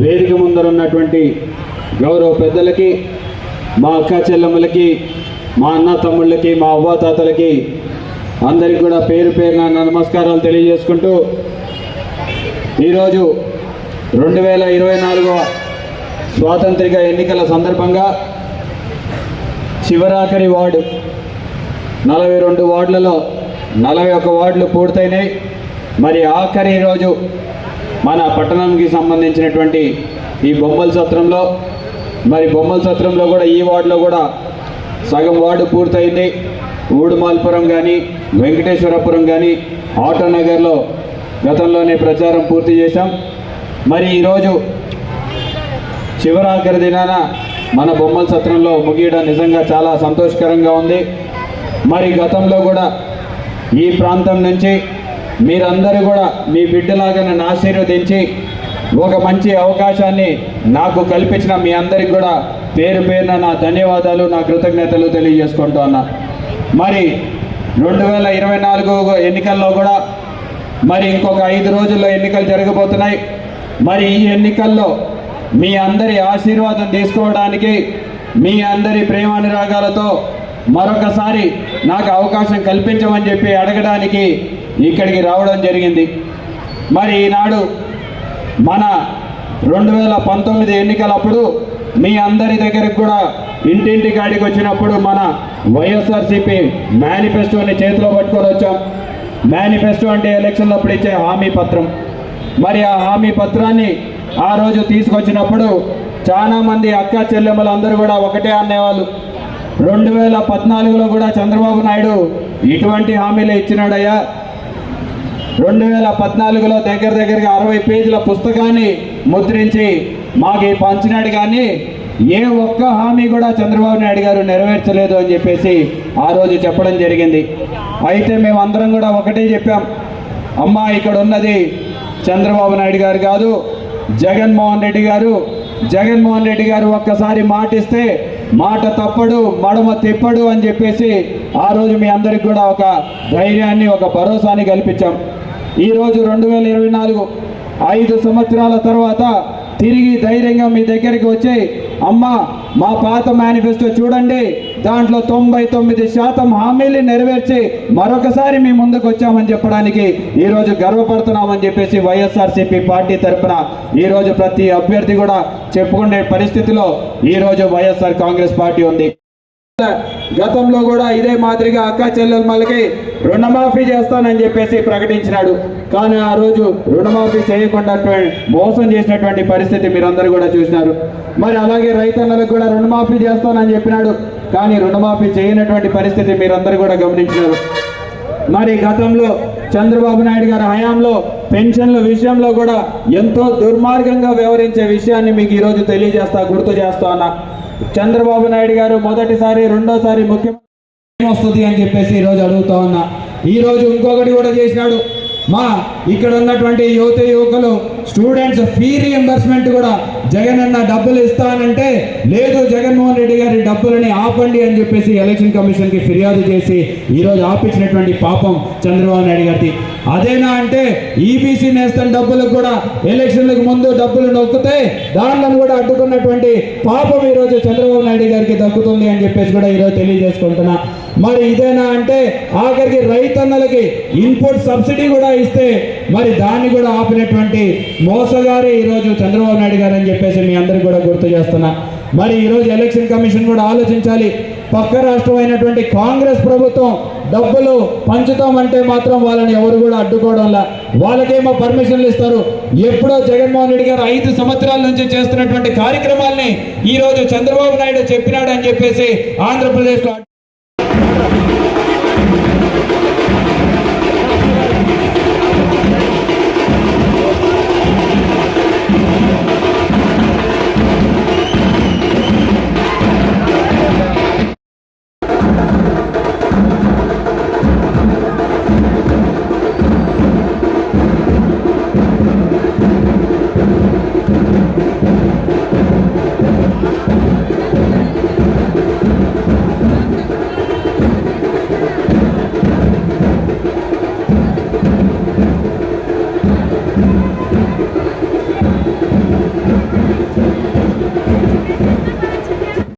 వేదిక ముందర ఉన్నటువంటి గౌరవ పెద్దలకి, మా అక్క చెల్లెమ్మలకి, మా అన్న తమ్ముళ్ళకి, మా అవ్వాతాతలకి అందరికీ కూడా పేరు పేరున నమస్కారాలు తెలియజేసుకుంటూ ఈరోజు 2024వ స్వాతంత్రిక ఎన్నికల సందర్భంగా చివరాఖరి వార్డు 42 వార్డులలో 41 వార్డులు పూర్తయినాయి. మరి ఆఖరి రోజు మన పట్టణంకి సంబంధించినటువంటి ఈ బొమ్మల సత్రంలో, మరి బొమ్మల సత్రంలో కూడా ఈ వార్డులో కూడా సగం వార్డు పూర్తయింది. ఊడుమాల్పురం కానీ, వెంకటేశ్వరపురం కానీ, ఆటోనగర్లో గతంలోనే ప్రచారం పూర్తి చేశాం. మరి ఈరోజు చివరాఖరి దినాన మన బొమ్మల సత్రంలో ముగియడం నిజంగా చాలా సంతోషకరంగా ఉంది. మరి గతంలో కూడా ఈ ప్రాంతం నుంచి మీరందరూ కూడా మీ బిడ్డలాగా నన్ను ఆశీర్వదించి ఒక మంచి అవకాశాన్ని నాకు కల్పించిన మీ అందరికి కూడా పేరు పేరున నా ధన్యవాదాలు, నా కృతజ్ఞతలు తెలియజేసుకుంటూ ఉన్నా. మరి 2024 ఎన్నికల్లో కూడా మరి ఇంకొక 5 రోజుల్లో ఎన్నికలు జరగబోతున్నాయి. మరి ఈ ఎన్నికల్లో మీ అందరి ఆశీర్వాదం తీసుకోవడానికి, మీ అందరి ప్రేమానురాగాలతో మరొకసారి నాకు అవకాశం కల్పించమని చెప్పి అడగడానికి ఇక్కడికి రావడం జరిగింది. మరి ఈనాడు మన 2019 ఎన్నికలప్పుడు మీ అందరి దగ్గరికి కూడా ఇంటింటి కాడికి వచ్చినప్పుడు మన వైఎస్ఆర్సీపీ మేనిఫెస్టోని చేతిలో పట్టుకొని వచ్చాం. మేనిఫెస్టో అంటే ఎలక్షన్లు అప్పుడు ఇచ్చే హామీ పత్రం. మరి ఆ హామీ పత్రాన్ని ఆ రోజు తీసుకొచ్చినప్పుడు చాలామంది అక్క చెల్లెమ్మలు అందరూ కూడా ఒకటే అనేవాళ్ళు, 2014లో కూడా చంద్రబాబు నాయుడు ఇటువంటి హామీలు ఇచ్చినాడయ్యా. 2014లో దగ్గరగా 60 పేజీల పుస్తకాన్ని ముద్రించి మాకు పంచినాడు, కానీ ఏ ఒక్క హామీ కూడా చంద్రబాబు నాయుడు గారు నెరవేర్చలేదు అని చెప్పేసి ఆ రోజు చెప్పడం జరిగింది. అయితే మేమందరం కూడా ఒకటే చెప్పాం, అమ్మా ఇక్కడ ఉన్నది చంద్రబాబు నాయుడు గారు కాదు, జగన్మోహన్ రెడ్డి గారు. జగన్మోహన్ రెడ్డి గారు ఒక్కసారి మాటిస్తే మాట తప్పడు, మడమ తిప్పడు అని చెప్పేసి ఆ రోజు మీ అందరికి కూడా ఒక ధైర్యాన్ని, ఒక భరోసాని కల్పించాం. ఈరోజు 2024 5 సంవత్సరాల తర్వాత తిరిగి ధైర్యంగా మీ దగ్గరికి వచ్చి, అమ్మ మా పాత మేనిఫెస్టో చూడండి, దాంట్లో 99% హామీలు నెరవేర్చి మరొకసారి మీ ముందుకు వచ్చామని చెప్పడానికి ఈరోజు గర్వపడుతున్నామని చెప్పేసి వైఎస్ఆర్సీపీ పార్టీ తరఫున ఈరోజు ప్రతి అభ్యర్థి కూడా చెప్పుకునే పరిస్థితిలో ఈరోజు వైఎస్ఆర్ కాంగ్రెస్ పార్టీ ఉంది. గతంలో కూడా ఇదే మాదిరిగా అక్క చెల్లెమ్మలకి రుణమాఫీ చేస్తానని చెప్పేసి ప్రకటించినాడు, కానీ ఆ రోజు రుణమాఫీ చేయకుండా మోసం చేసినటువంటి పరిస్థితి మీరందరూ కూడా చూసినారు. మరి అలాగే రైతన్నలకు కూడా రుణమాఫీ చేస్తానని చెప్పినాడు, కానీ రుణమాఫీ చేయనటువంటి పరిస్థితి మీరందరూ కూడా గమనించినారు. మరి గతంలో చంద్రబాబు నాయుడు గారి హయాంలో పెన్షన్ల విషయంలో కూడా ఎంతో దుర్మార్గంగా వ్యవహరించే విషయాన్ని మీకు ఈరోజు గుర్తు చేస్తా ఉన్నా. చంద్రబాబు నాయుడు గారు మొదటిసారి, రెండోసారి ముఖ్యమంత్రి వస్తుంది అని చెప్పేసి ఈరోజు అడుగుతా ఉన్నా. ఈరోజు ఇంకొకటి కూడా చేసినాడు, మా ఇక్కడ ఉన్నటువంటి యువకులు స్టూడెంట్స్ ఫీ రియంబర్స్మెంట్ కూడా జగన్ అన్న డబ్బులు ఇస్తానంటే లేదు, జగన్మోహన్ రెడ్డి గారి డబ్బులని ఆపండి అని చెప్పేసి ఎలక్షన్ కమిషన్కి ఫిర్యాదు చేసి ఈరోజు ఆపించినటువంటి పాపం చంద్రబాబు నాయుడు గారిది. అదేనా అంటే ఈబీసీ నేస్తం డబ్బులకు కూడా ఎలక్షన్లకు ముందు డబ్బులు నొక్కితే దానిలో కూడా అడ్డుకున్నటువంటి పాపం ఈరోజు చంద్రబాబు నాయుడు గారికి దక్కుతుంది అని చెప్పేసి కూడా ఈరోజు తెలియజేసుకుంటున్నా. మరి ఇదేనా అంటే ఆఖరికి రైతన్నలకి ఇన్పుట్ సబ్సిడీ కూడా ఇస్తే మరి దాన్ని కూడా ఆపినటువంటి మోసగారే ఈరోజు చంద్రబాబు నాయుడు గారు అని చెప్పేసి మీ అందరికీ కూడా గుర్తు చేస్తున్నా. మరి ఈరోజు ఎలక్షన్ కమిషన్ కూడా ఆలోచించాలి. పక్క రాష్ట్రం అయినటువంటి కాంగ్రెస్ ప్రభుత్వం డబ్బులు పంచుతామంటే మాత్రం వాళ్ళని ఎవరు కూడా అడ్డుకోవడంలా, వాళ్ళకేమో పర్మిషన్లు ఇస్తారు. ఎప్పుడో జగన్మోహన్ రెడ్డి గారు 5 సంవత్సరాల నుంచి చేస్తున్నటువంటి కార్యక్రమాల్ని ఈరోజు చంద్రబాబు నాయుడు చెప్పినాడు అని చెప్పేసి ఆంధ్రప్రదేశ్లో